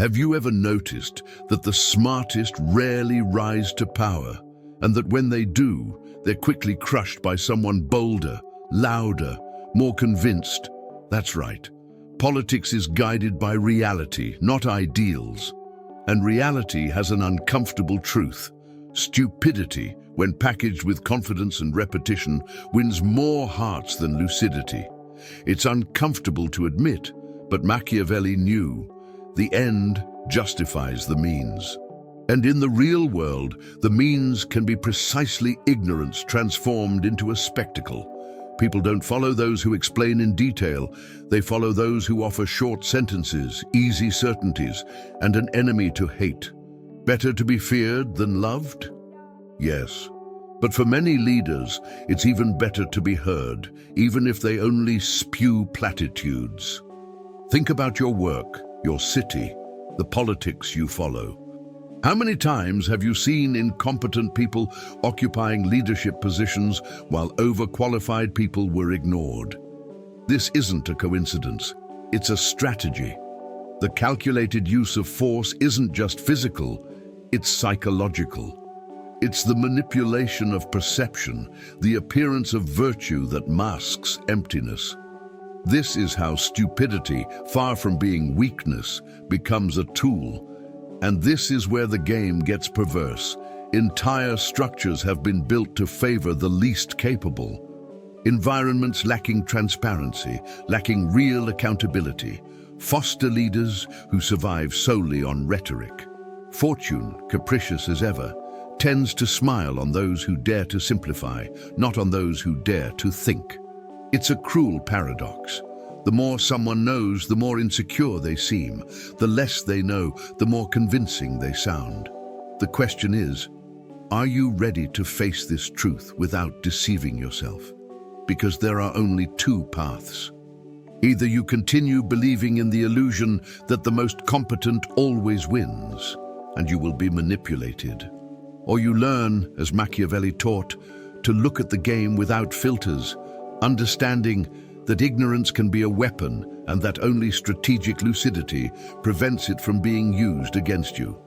Have you ever noticed that the smartest rarely rise to power, and that when they do, they're quickly crushed by someone bolder, louder, more convinced? That's right. Politics is guided by reality, not ideals. And reality has an uncomfortable truth. Stupidity, when packaged with confidence and repetition, wins more hearts than lucidity. It's uncomfortable to admit, but Machiavelli knew the end justifies the means. And in the real world, the means can be precisely ignorance transformed into a spectacle. People don't follow those who explain in detail. They follow those who offer short sentences, easy certainties, and an enemy to hate. Better to be feared than loved? Yes. But for many leaders, it's even better to be heard, even if they only spew platitudes. Think about your work, your city, the politics you follow. How many times have you seen incompetent people occupying leadership positions while overqualified people were ignored? This isn't a coincidence. It's a strategy. The calculated use of force isn't just physical, it's psychological. It's the manipulation of perception, the appearance of virtue that masks emptiness. This is how stupidity, far from being weakness, becomes a tool. And this is where the game gets perverse. Entire structures have been built to favor the least capable. Environments lacking transparency, lacking real accountability, foster leaders who survive solely on rhetoric. Fortune, capricious as ever, tends to smile on those who dare to simplify, not on those who dare to think. It's a cruel paradox. The more someone knows, the more insecure they seem. The less they know, the more convincing they sound. The question is, are you ready to face this truth without deceiving yourself? Because there are only two paths. Either you continue believing in the illusion that the most competent always wins, and you will be manipulated. Or you learn, as Machiavelli taught, to look at the game without filters, understanding that ignorance can be a weapon and that only strategic lucidity prevents it from being used against you.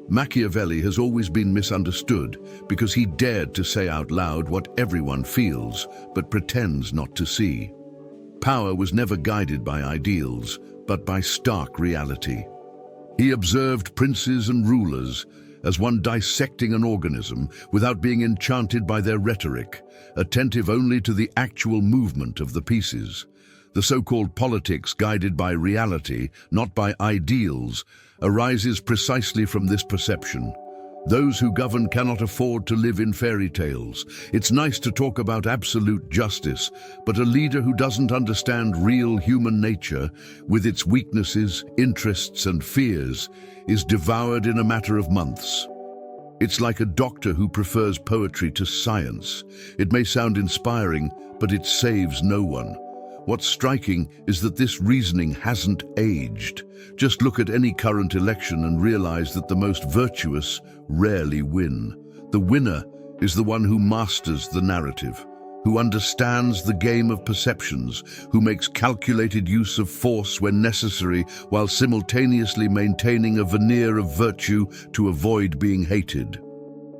Machiavelli has always been misunderstood because he dared to say out loud what everyone feels but pretends not to see. Power was never guided by ideals, but by stark reality. He observed princes and rulers as one dissecting an organism without being enchanted by their rhetoric, attentive only to the actual movement of the pieces. The so-called politics guided by reality, not by ideals, arises precisely from this perception. Those who govern cannot afford to live in fairy tales. It's nice to talk about absolute justice, but a leader who doesn't understand real human nature, with its weaknesses, interests, and fears, is devoured in a matter of months. It's like a doctor who prefers poetry to science. It may sound inspiring, but it saves no one. What's striking is that this reasoning hasn't aged. Just look at any current election and realize that the most virtuous rarely win. The winner is the one who masters the narrative, who understands the game of perceptions, who makes calculated use of force when necessary while simultaneously maintaining a veneer of virtue to avoid being hated.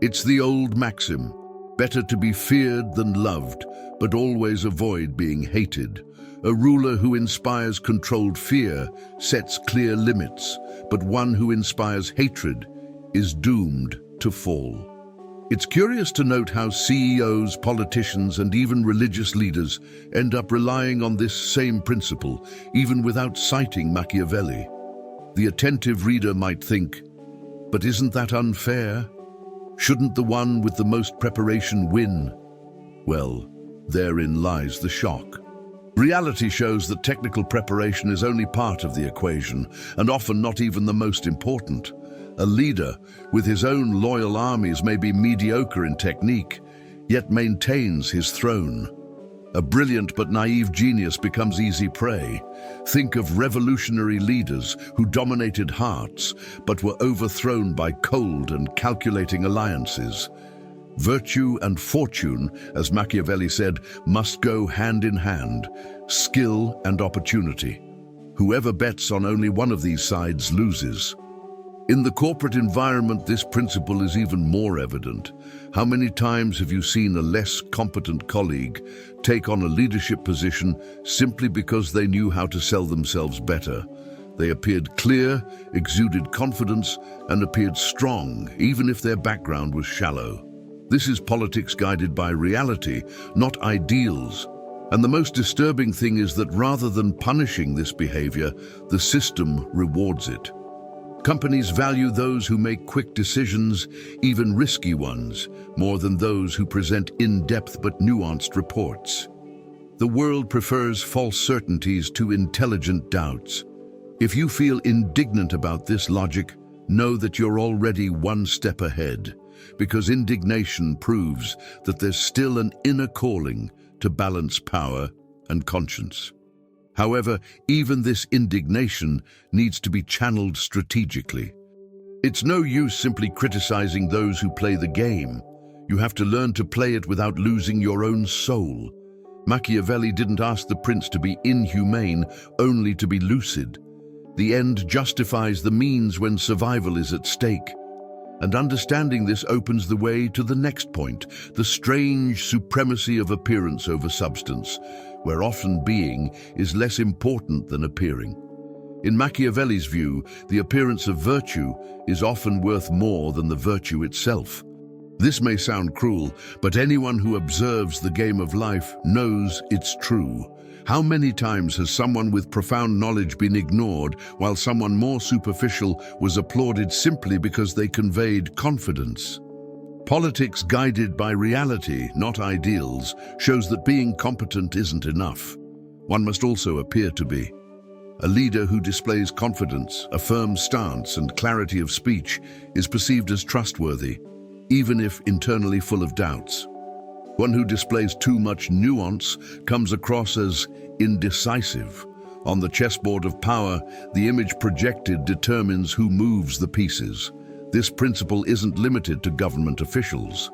It's the old maxim, better to be feared than loved, but always avoid being hated. A ruler who inspires controlled fear sets clear limits, but one who inspires hatred is doomed to fall. It's curious to note how CEOs, politicians, and even religious leaders end up relying on this same principle, even without citing Machiavelli. The attentive reader might think, but isn't that unfair? Shouldn't the one with the most preparation win? Well, therein lies the shock. Reality shows that technical preparation is only part of the equation, and often not even the most important. A leader with his own loyal armies may be mediocre in technique, yet maintains his throne. A brilliant but naive genius becomes easy prey. Think of revolutionary leaders who dominated hearts, but were overthrown by cold and calculating alliances. Virtue and fortune, as Machiavelli said, must go hand in hand, skill and opportunity. Whoever bets on only one of these sides loses. In the corporate environment, this principle is even more evident. How many times have you seen a less competent colleague take on a leadership position simply because they knew how to sell themselves better? They appeared clear, exuded confidence, and appeared strong, even if their background was shallow. This is politics guided by reality, not ideals. And the most disturbing thing is that rather than punishing this behavior, the system rewards it. Companies value those who make quick decisions, even risky ones, more than those who present in-depth but nuanced reports. The world prefers false certainties to intelligent doubts. If you feel indignant about this logic, know that you're already one step ahead, because indignation proves that there's still an inner calling to balance power and conscience. However, even this indignation needs to be channeled strategically. It's no use simply criticizing those who play the game. You have to learn to play it without losing your own soul. Machiavelli didn't ask the prince to be inhumane, only to be lucid. The end justifies the means when survival is at stake. And understanding this opens the way to the next point, the strange supremacy of appearance over substance, where often being is less important than appearing. In Machiavelli's view, the appearance of virtue is often worth more than the virtue itself. This may sound cruel, but anyone who observes the game of life knows it's true. How many times has someone with profound knowledge been ignored while someone more superficial was applauded simply because they conveyed confidence? Politics guided by reality, not ideals, shows that being competent isn't enough. One must also appear to be. A leader who displays confidence, a firm stance, and clarity of speech is perceived as trustworthy, even if internally full of doubts. One who displays too much nuance comes across as indecisive. On the chessboard of power, the image projected determines who moves the pieces. This principle isn't limited to government officials.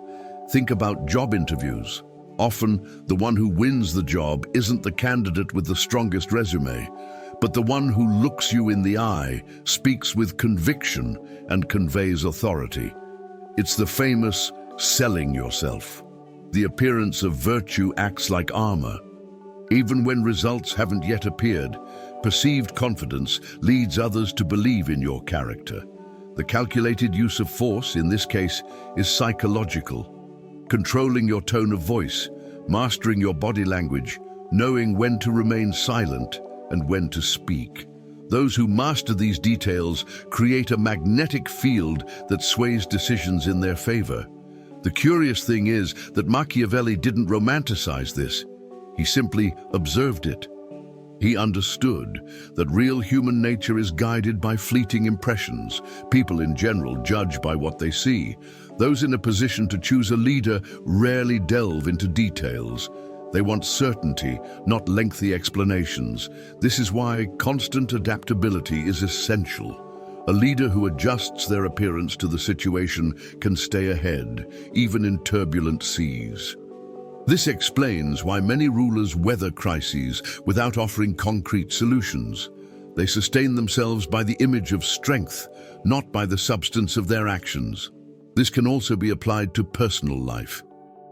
Think about job interviews. Often, the one who wins the job isn't the candidate with the strongest resume, but the one who looks you in the eye, speaks with conviction, and conveys authority. It's the famous selling yourself. The appearance of virtue acts like armor. Even when results haven't yet appeared, perceived confidence leads others to believe in your character. The calculated use of force, in this case, is psychological. Controlling your tone of voice, mastering your body language, knowing when to remain silent and when to speak. Those who master these details create a magnetic field that sways decisions in their favor. The curious thing is that Machiavelli didn't romanticize this. He simply observed it. He understood that real human nature is guided by fleeting impressions. People in general judge by what they see. Those in a position to choose a leader rarely delve into details. They want certainty, not lengthy explanations. This is why constant adaptability is essential. A leader who adjusts their appearance to the situation can stay ahead, even in turbulent seas. This explains why many rulers weather crises without offering concrete solutions. They sustain themselves by the image of strength, not by the substance of their actions. This can also be applied to personal life.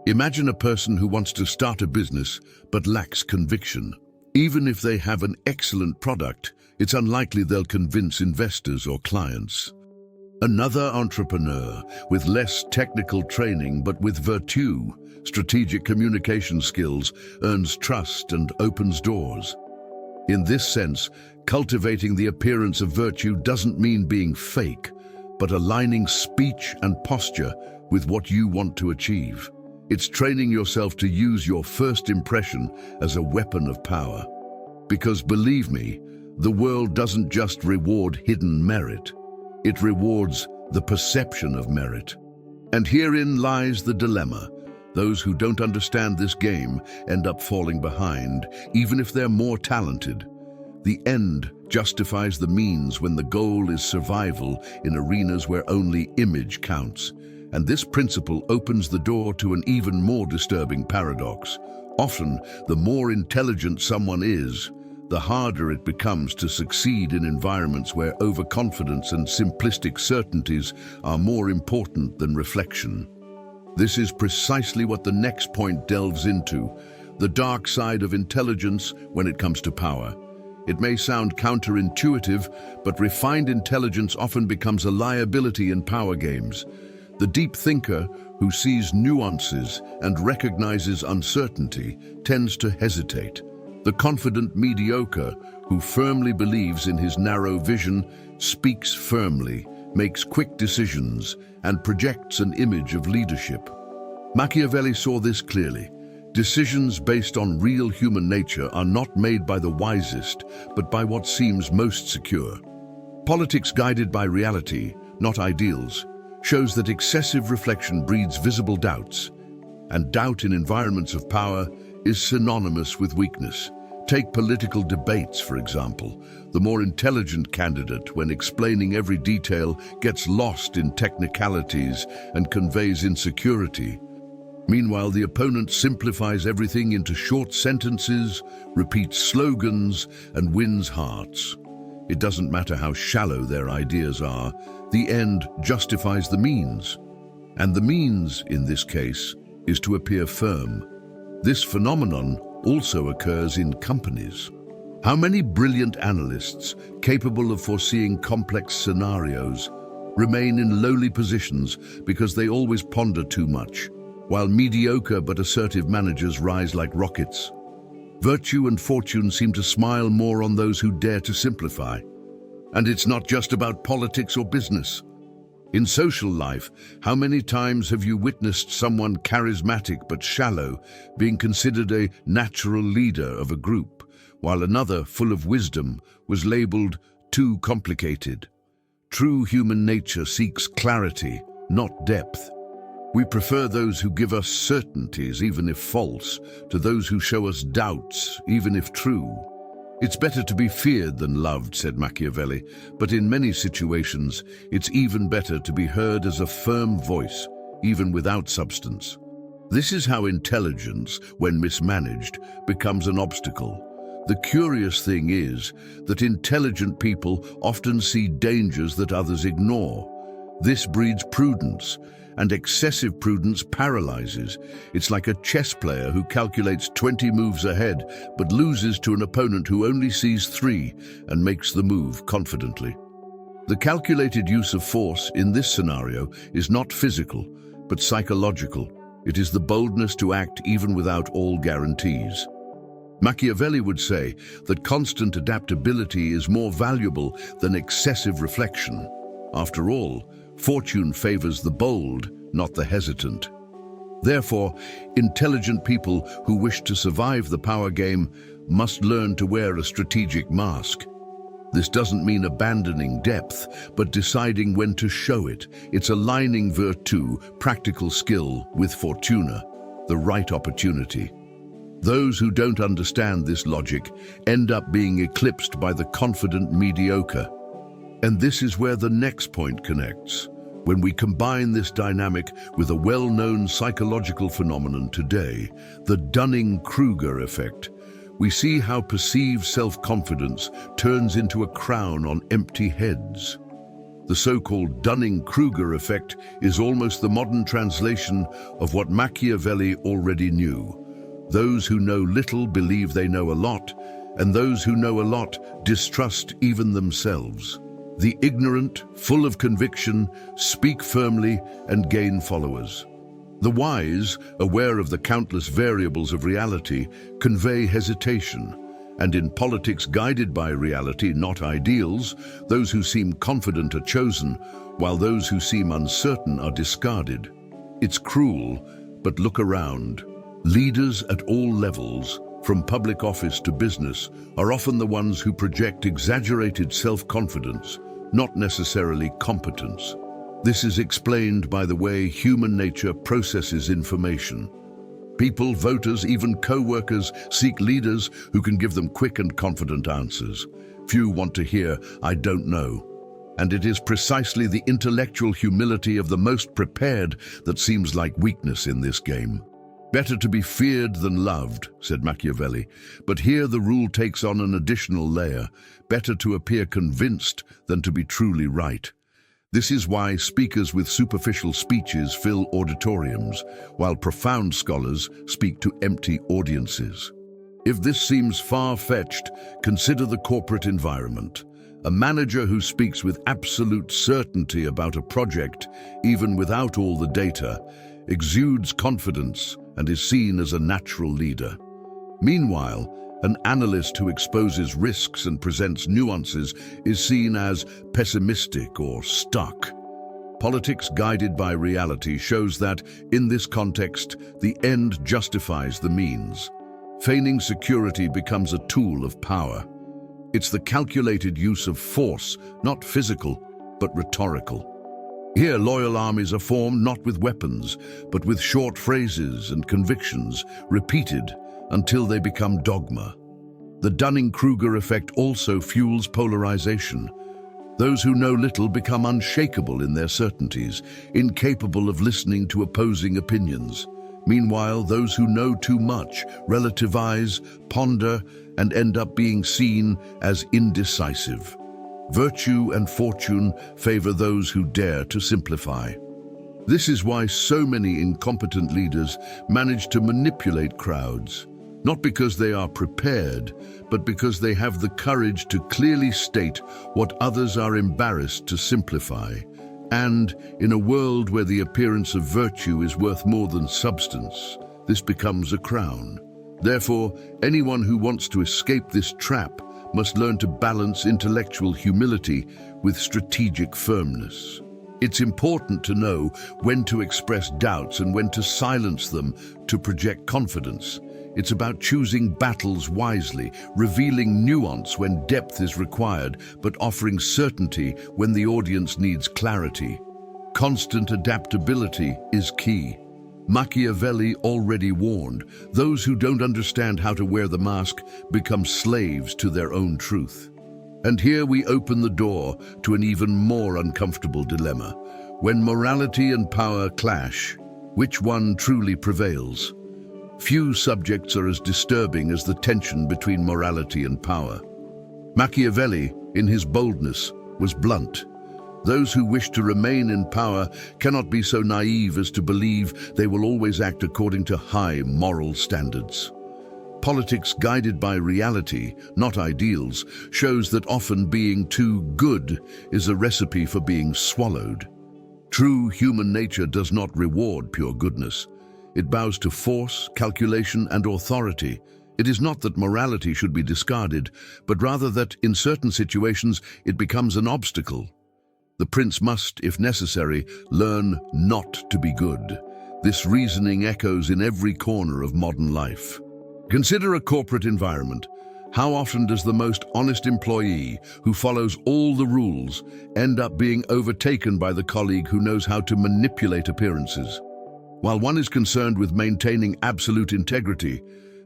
Imagine a person who wants to start a business but lacks conviction. Even if they have an excellent product, it's unlikely they'll convince investors or clients. Another entrepreneur with less technical training but with virtue, strategic communication skills, earns trust and opens doors. In this sense, cultivating the appearance of virtue doesn't mean being fake, but aligning speech and posture with what you want to achieve. It's training yourself to use your first impression as a weapon of power. Because believe me, the world doesn't just reward hidden merit. It rewards the perception of merit. And herein lies the dilemma. Those who don't understand this game end up falling behind, even if they're more talented. The end justifies the means when the goal is survival in arenas where only image counts. And this principle opens the door to an even more disturbing paradox. Often, the more intelligent someone is, the harder it becomes to succeed in environments where overconfidence and simplistic certainties are more important than reflection. This is precisely what the next point delves into, the dark side of intelligence when it comes to power. It may sound counterintuitive, but refined intelligence often becomes a liability in power games. The deep thinker, who sees nuances and recognizes uncertainty, tends to hesitate. The confident mediocre, who firmly believes in his narrow vision, speaks firmly, makes quick decisions, and projects an image of leadership. Machiavelli saw this clearly. Decisions based on real human nature are not made by the wisest, but by what seems most secure. Politics guided by reality, not ideals, shows that excessive reflection breeds visible doubts, and doubt in environments of power is synonymous with weakness. Take political debates, for example. The more intelligent candidate, when explaining every detail, gets lost in technicalities and conveys insecurity. Meanwhile, the opponent simplifies everything into short sentences, repeats slogans, and wins hearts. It doesn't matter how shallow their ideas are, the end justifies the means. And the means, in this case, is to appear firm. This phenomenon also occurs in companies. How many brilliant analysts, capable of foreseeing complex scenarios, remain in lowly positions because they always ponder too much, while mediocre but assertive managers rise like rockets? Virtue and fortune seem to smile more on those who dare to simplify. And it's not just about politics or business. In social life, how many times have you witnessed someone charismatic but shallow being considered a natural leader of a group, while another, full of wisdom, was labeled too complicated? True human nature seeks clarity, not depth. We prefer those who give us certainties, even if false, to those who show us doubts, even if true. It's better to be feared than loved, said Machiavelli, but in many situations, it's even better to be heard as a firm voice, even without substance. This is how intelligence, when mismanaged, becomes an obstacle. The curious thing is that intelligent people often see dangers that others ignore. This breeds prudence, and excessive prudence paralyzes. It's like a chess player who calculates 20 moves ahead, but loses to an opponent who only sees 3 and makes the move confidently. The calculated use of force in this scenario is not physical, but psychological. It is the boldness to act even without all guarantees. Machiavelli would say that constant adaptability is more valuable than excessive reflection. After all, fortune favors the bold, not the hesitant. Therefore, intelligent people who wish to survive the power game must learn to wear a strategic mask. This doesn't mean abandoning depth, but deciding when to show it. It's aligning virtue, practical skill, with fortuna, the right opportunity. Those who don't understand this logic end up being eclipsed by the confident mediocre. And this is where the next point connects. When we combine this dynamic with a well-known psychological phenomenon today, the Dunning-Kruger effect, we see how perceived self-confidence turns into a crown on empty heads. The so-called Dunning-Kruger effect is almost the modern translation of what Machiavelli already knew. Those who know little believe they know a lot, and those who know a lot distrust even themselves. The ignorant, full of conviction, speak firmly and gain followers. The wise, aware of the countless variables of reality, convey hesitation. And in politics guided by reality, not ideals, those who seem confident are chosen, while those who seem uncertain are discarded. It's cruel, but look around. Leaders at all levels, from public office to business, are often the ones who project exaggerated self-confidence, not necessarily competence. This is explained by the way human nature processes information. People, voters, even co-workers seek leaders who can give them quick and confident answers. Few want to hear, "I don't know." And it is precisely the intellectual humility of the most prepared that seems like weakness in this game. Better to be feared than loved, said Machiavelli, but here the rule takes on an additional layer. Better to appear convinced than to be truly right. This is why speakers with superficial speeches fill auditoriums, while profound scholars speak to empty audiences. If this seems far-fetched, consider the corporate environment. A manager who speaks with absolute certainty about a project, even without all the data, exudes confidence and is seen as a natural leader. Meanwhile, an analyst who exposes risks and presents nuances is seen as pessimistic or stuck. Politics guided by reality shows that, in this context, the end justifies the means. Feigning security becomes a tool of power. It's the calculated use of force, not physical, but rhetorical. Here, loyal armies are formed not with weapons, but with short phrases and convictions, repeated until they become dogma. The Dunning-Kruger effect also fuels polarization. Those who know little become unshakable in their certainties, incapable of listening to opposing opinions. Meanwhile, those who know too much relativize, ponder, and end up being seen as indecisive. Virtue and fortune favor those who dare to simplify. This is why so many incompetent leaders manage to manipulate crowds, not because they are prepared, but because they have the courage to clearly state what others are embarrassed to simplify. And, in a world where the appearance of virtue is worth more than substance, this becomes a crown. Therefore, anyone who wants to escape this trap must learn to balance intellectual humility with strategic firmness. It's important to know when to express doubts and when to silence them to project confidence. It's about choosing battles wisely, revealing nuance when depth is required, but offering certainty when the audience needs clarity. Constant adaptability is key. Machiavelli already warned, those who don't understand how to wear the mask become slaves to their own truth. And here we open the door to an even more uncomfortable dilemma. When morality and power clash, which one truly prevails? Few subjects are as disturbing as the tension between morality and power. Machiavelli, in his boldness, was blunt. Those who wish to remain in power cannot be so naive as to believe they will always act according to high moral standards. Politics guided by reality, not ideals, shows that often being too good is a recipe for being swallowed. True human nature does not reward pure goodness. It bows to force, calculation, and authority. It is not that morality should be discarded, but rather that, in certain situations, it becomes an obstacle. The prince must, if necessary, learn not to be good. This reasoning echoes in every corner of modern life. Consider a corporate environment. How often does the most honest employee, who follows all the rules, end up being overtaken by the colleague who knows how to manipulate appearances? While one is concerned with maintaining absolute integrity,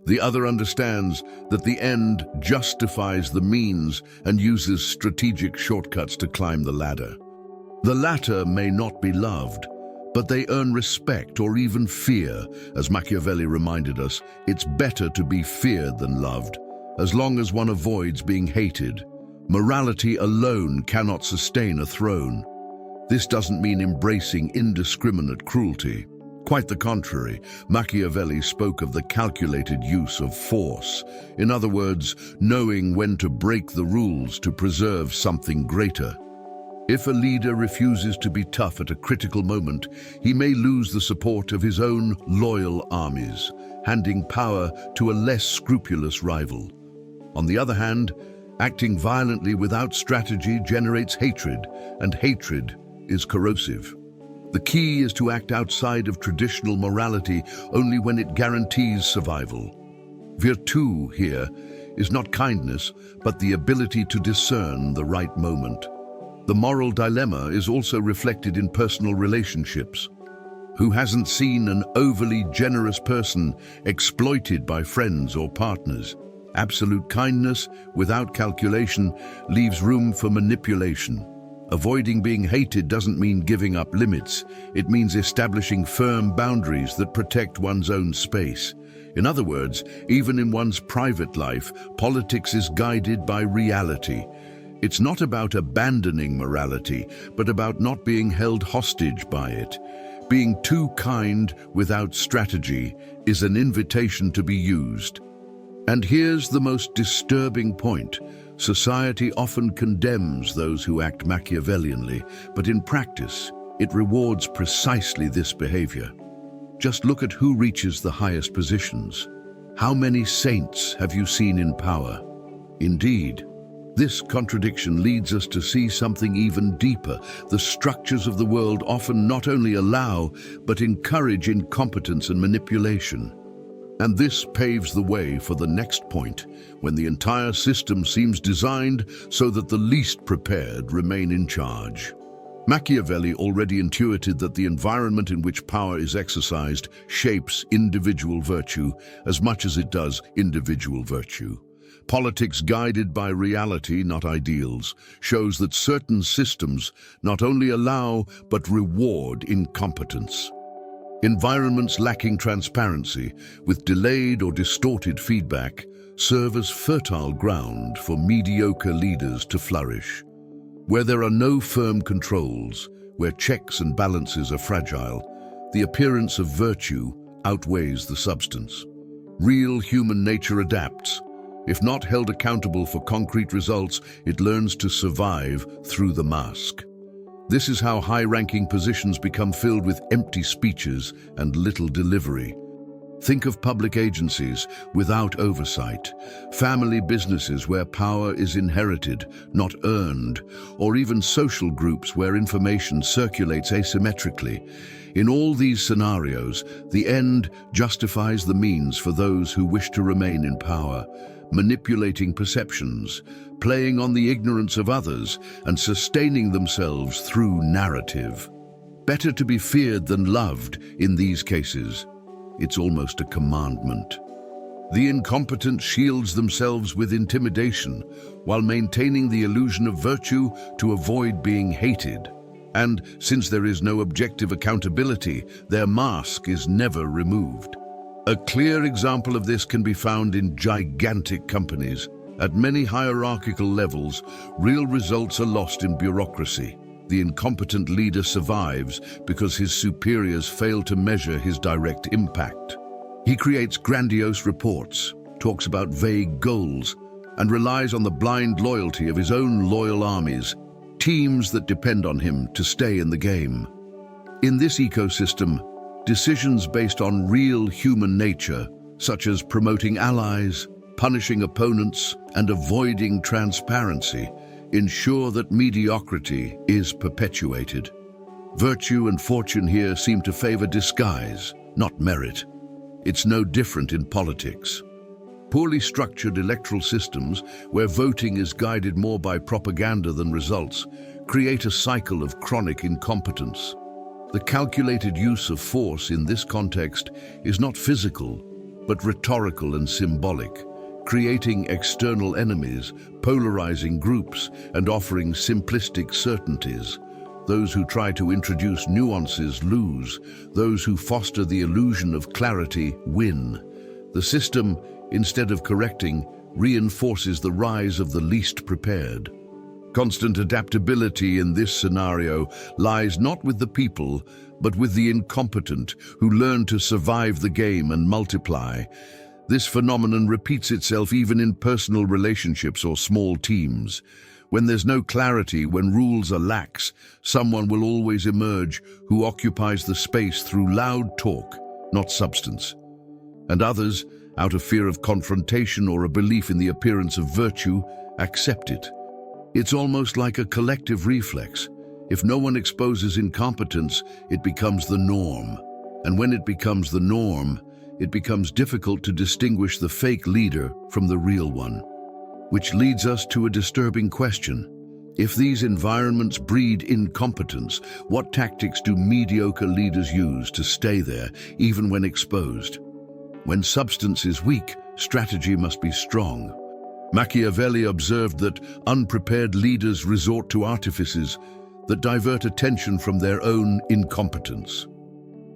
the other understands that the end justifies the means and uses strategic shortcuts to climb the ladder. The latter may not be loved, but they earn respect or even fear. As Machiavelli reminded us, it's better to be feared than loved, as long as one avoids being hated. Morality alone cannot sustain a throne. This doesn't mean embracing indiscriminate cruelty. Quite the contrary, Machiavelli spoke of the calculated use of force. In other words, knowing when to break the rules to preserve something greater. If a leader refuses to be tough at a critical moment, he may lose the support of his own loyal armies, handing power to a less scrupulous rival. On the other hand, acting violently without strategy generates hatred, and hatred is corrosive. The key is to act outside of traditional morality only when it guarantees survival. Virtue here is not kindness, but the ability to discern the right moment. The moral dilemma is also reflected in personal relationships. Who hasn't seen an overly generous person exploited by friends or partners? Absolute kindness, without calculation, leaves room for manipulation. Avoiding being hated doesn't mean giving up limits. It means establishing firm boundaries that protect one's own space. In other words, even in one's private life, politics is guided by reality. It's not about abandoning morality, but about not being held hostage by it. Being too kind without strategy is an invitation to be used. And here's the most disturbing point. Society often condemns those who act Machiavellianly, but in practice, it rewards precisely this behavior. Just look at who reaches the highest positions. How many saints have you seen in power? Indeed, this contradiction leads us to see something even deeper. The structures of the world often not only allow, but encourage incompetence and manipulation. And this paves the way for the next point, when the entire system seems designed so that the least prepared remain in charge. Machiavelli already intuited that the environment in which power is exercised shapes individual virtue as much as it does individual virtue. Politics guided by reality, not ideals, shows that certain systems not only allow but reward incompetence. Environments lacking transparency, with delayed or distorted feedback, serve as fertile ground for mediocre leaders to flourish. Where there are no firm controls, where checks and balances are fragile, the appearance of virtue outweighs the substance. Real human nature adapts. If not held accountable for concrete results, it learns to survive through the mask. This is how high-ranking positions become filled with empty speeches and little delivery. Think of public agencies without oversight, family businesses where power is inherited, not earned, or even social groups where information circulates asymmetrically. In all these scenarios, the end justifies the means for those who wish to remain in power, manipulating perceptions, playing on the ignorance of others, and sustaining themselves through narrative. Better to be feared than loved in these cases. It's almost a commandment. The incompetent shields themselves with intimidation while maintaining the illusion of virtue to avoid being hated. And since there is no objective accountability, their mask is never removed. A clear example of this can be found in gigantic companies. At many hierarchical levels, real results are lost in bureaucracy. The incompetent leader survives because his superiors fail to measure his direct impact. He creates grandiose reports, talks about vague goals, and relies on the blind loyalty of his own loyal armies, teams that depend on him to stay in the game. In this ecosystem, decisions based on real human nature, such as promoting allies, punishing opponents, and avoiding transparency, ensure that mediocrity is perpetuated. Virtue and fortune here seem to favor disguise, not merit. It's no different in politics. Poorly structured electoral systems, where voting is guided more by propaganda than results, create a cycle of chronic incompetence. The calculated use of force in this context is not physical, but rhetorical and symbolic, creating external enemies, polarizing groups, and offering simplistic certainties. Those who try to introduce nuances lose. Those who foster the illusion of clarity win. The system, instead of correcting, reinforces the rise of the least prepared. Constant adaptability in this scenario lies not with the people, but with the incompetent who learn to survive the game and multiply. This phenomenon repeats itself even in personal relationships or small teams. When there's no clarity, when rules are lax, someone will always emerge who occupies the space through loud talk, not substance. And others, out of fear of confrontation or a belief in the appearance of virtue, accept it. It's almost like a collective reflex. If no one exposes incompetence, it becomes the norm. And when it becomes the norm, it becomes difficult to distinguish the fake leader from the real one. Which leads us to a disturbing question. If these environments breed incompetence, what tactics do mediocre leaders use to stay there, even when exposed? When substance is weak, strategy must be strong. Machiavelli observed that unprepared leaders resort to artifices, that divert attention from their own incompetence.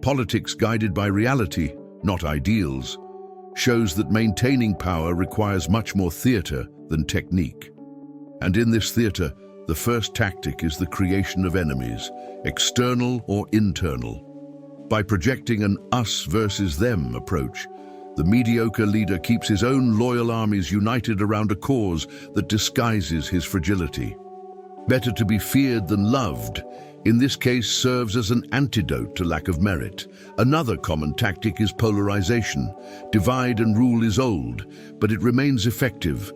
Politics guided by reality, not ideals, shows that maintaining power requires much more theatre than technique. And in this theatre, the first tactic is the creation of enemies, external or internal. By projecting an us versus them approach, the mediocre leader keeps his own loyal armies united around a cause that disguises his fragility. Better to be feared than loved, in this case serves as an antidote to lack of merit. Another common tactic is polarization. Divide and rule is old, but it remains effective.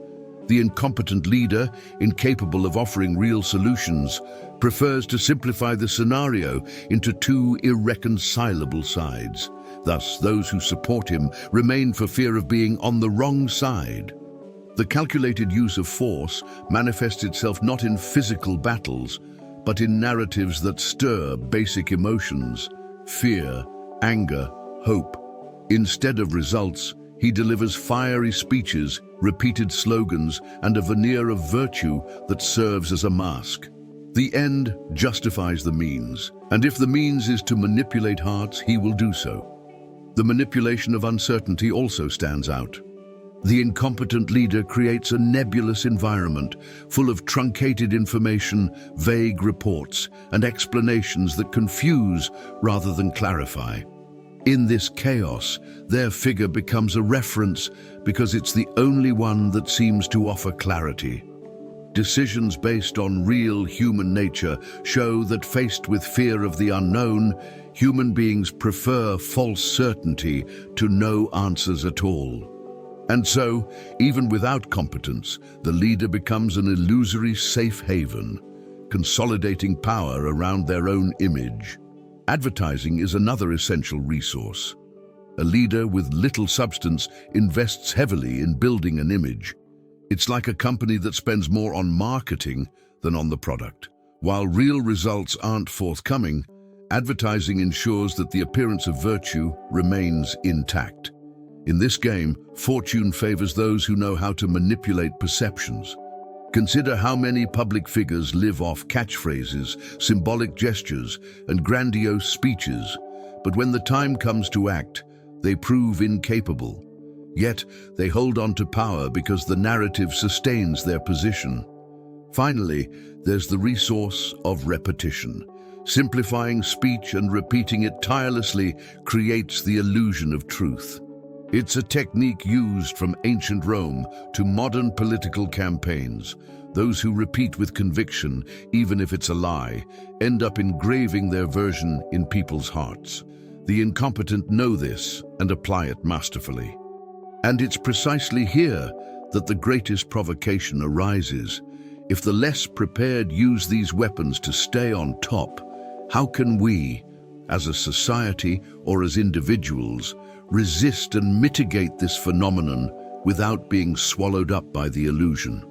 The incompetent leader, incapable of offering real solutions, prefers to simplify the scenario into two irreconcilable sides. Thus, those who support him remain for fear of being on the wrong side. The calculated use of force manifests itself not in physical battles, but in narratives that stir basic emotions: fear, anger, hope. Instead of results, he delivers fiery speeches, repeated slogans, and a veneer of virtue that serves as a mask. The end justifies the means, and if the means is to manipulate hearts, he will do so. The manipulation of uncertainty also stands out. The incompetent leader creates a nebulous environment full of truncated information, vague reports, and explanations that confuse rather than clarify. In this chaos, their figure becomes a reference because it's the only one that seems to offer clarity. Decisions based on real human nature show that faced with fear of the unknown, human beings prefer false certainty to no answers at all. And so, even without competence, the leader becomes an illusory safe haven, consolidating power around their own image. Advertising is another essential resource. A leader with little substance invests heavily in building an image. It's like a company that spends more on marketing than on the product. While real results aren't forthcoming, advertising ensures that the appearance of virtue remains intact. In this game, fortune favors those who know how to manipulate perceptions. Consider how many public figures live off catchphrases, symbolic gestures, and grandiose speeches, but when the time comes to act, they prove incapable. Yet, they hold on to power because the narrative sustains their position. Finally, there's the resource of repetition. Simplifying speech and repeating it tirelessly creates the illusion of truth. It's a technique used from ancient Rome to modern political campaigns. Those who repeat with conviction, even if it's a lie, end up engraving their version in people's hearts. The incompetent know this and apply it masterfully. And it's precisely here that the greatest provocation arises. If the less prepared use these weapons to stay on top, how can we, as a society or as individuals, resist and mitigate this phenomenon without being swallowed up by the illusion?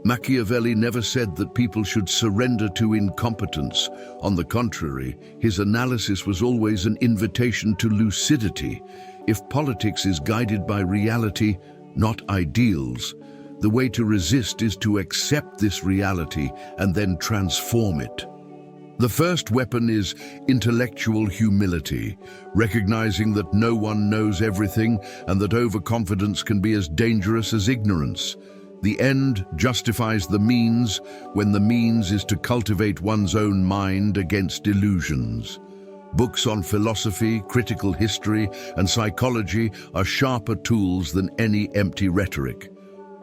Machiavelli never said that people should surrender to incompetence. On the contrary, his analysis was always an invitation to lucidity. If politics is guided by reality, not ideals, the way to resist is to accept this reality and then transform it. The first weapon is intellectual humility, recognizing that no one knows everything and that overconfidence can be as dangerous as ignorance. The end justifies the means when the means is to cultivate one's own mind against illusions. Books on philosophy, critical history, and psychology are sharper tools than any empty rhetoric.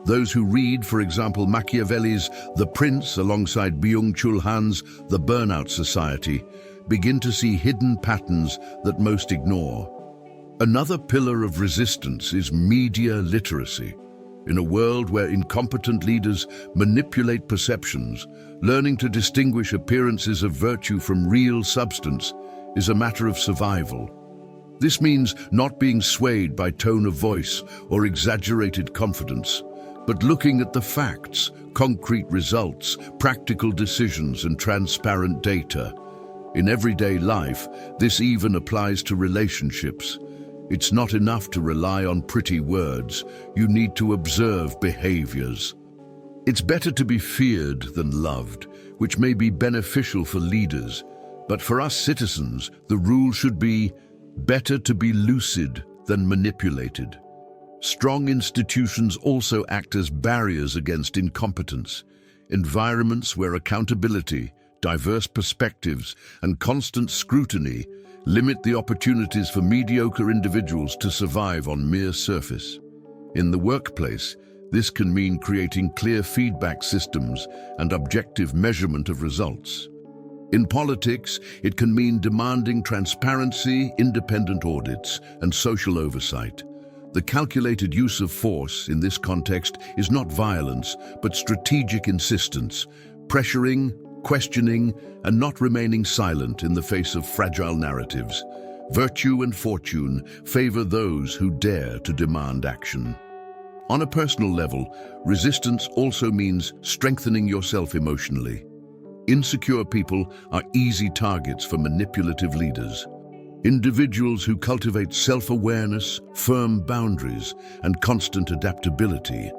Those who read, for example, Machiavelli's The Prince alongside Byung-Chul Han's The Burnout Society, begin to see hidden patterns that most ignore. Another pillar of resistance is media literacy. In a world where incompetent leaders manipulate perceptions, learning to distinguish appearances of virtue from real substance is a matter of survival. This means not being swayed by tone of voice or exaggerated confidence, but looking at the facts, concrete results, practical decisions, and transparent data. In everyday life, this even applies to relationships. It's not enough to rely on pretty words. You need to observe behaviors. It's better to be feared than loved, which may be beneficial for leaders, but for us citizens, the rule should be better to be lucid than manipulated. Strong institutions also act as barriers against incompetence. Environments where accountability, diverse perspectives, and constant scrutiny limit the opportunities for mediocre individuals to survive on mere surface. In the workplace, this can mean creating clear feedback systems and objective measurement of results. In politics, it can mean demanding transparency, independent audits, and social oversight. The calculated use of force in this context is not violence, but strategic insistence, pressuring, questioning, and not remaining silent in the face of fragile narratives. Virtue and fortune favor those who dare to demand action. On a personal level, resistance also means strengthening yourself emotionally. Insecure people are easy targets for manipulative leaders. Individuals who cultivate self-awareness, firm boundaries, and constant adaptability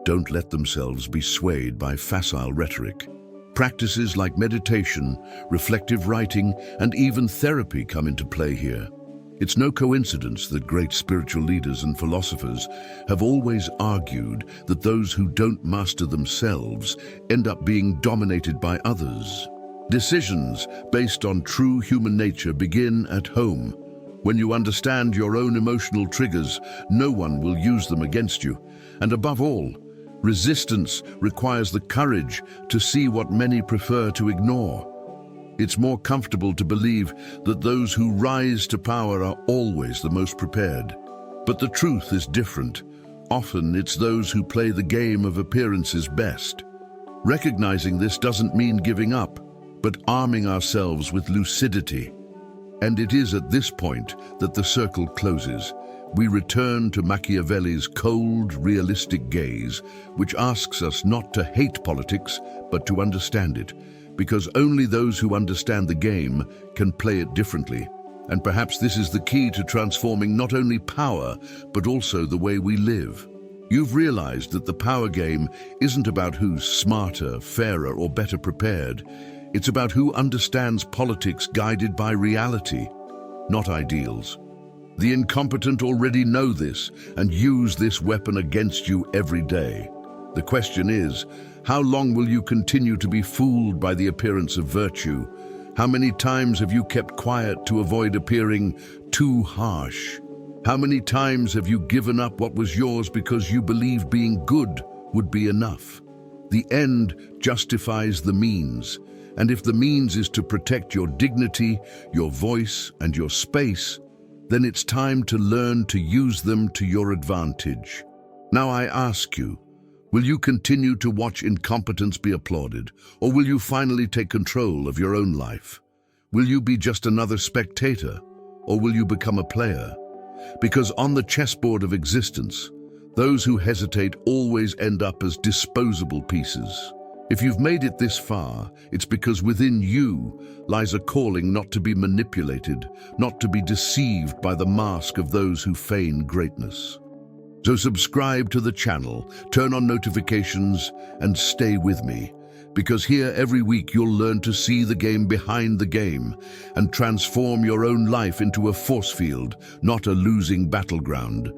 don't let themselves be swayed by facile rhetoric. Practices like meditation, reflective writing, and even therapy come into play here. It's no coincidence that great spiritual leaders and philosophers have always argued that those who don't master themselves end up being dominated by others. Decisions based on true human nature begin at home. When you understand your own emotional triggers, no one will use them against you. And above all, resistance requires the courage to see what many prefer to ignore. It's more comfortable to believe that those who rise to power are always the most prepared. But the truth is different. Often it's those who play the game of appearances best. Recognizing this doesn't mean giving up, but arming ourselves with lucidity. And it is at this point that the circle closes. We return to Machiavelli's cold, realistic gaze, which asks us not to hate politics, but to understand it, because only those who understand the game can play it differently. And perhaps this is the key to transforming not only power, but also the way we live. You've realized that the power game isn't about who's smarter, fairer, or better prepared. It's about who understands politics guided by reality, not ideals. The incompetent already know this and use this weapon against you every day. The question is, how long will you continue to be fooled by the appearance of virtue? How many times have you kept quiet to avoid appearing too harsh? How many times have you given up what was yours because you believed being good would be enough? The end justifies the means, and if the means is to protect your dignity, your voice, and your space, then it's time to learn to use them to your advantage. Now I ask you, will you continue to watch incompetence be applauded, or will you finally take control of your own life? Will you be just another spectator, or will you become a player? Because on the chessboard of existence, those who hesitate always end up as disposable pieces. If you've made it this far, it's because within you lies a calling not to be manipulated, not to be deceived by the mask of those who feign greatness. So subscribe to the channel, turn on notifications, and stay with me, because here every week you'll learn to see the game behind the game and transform your own life into a force field, not a losing battleground.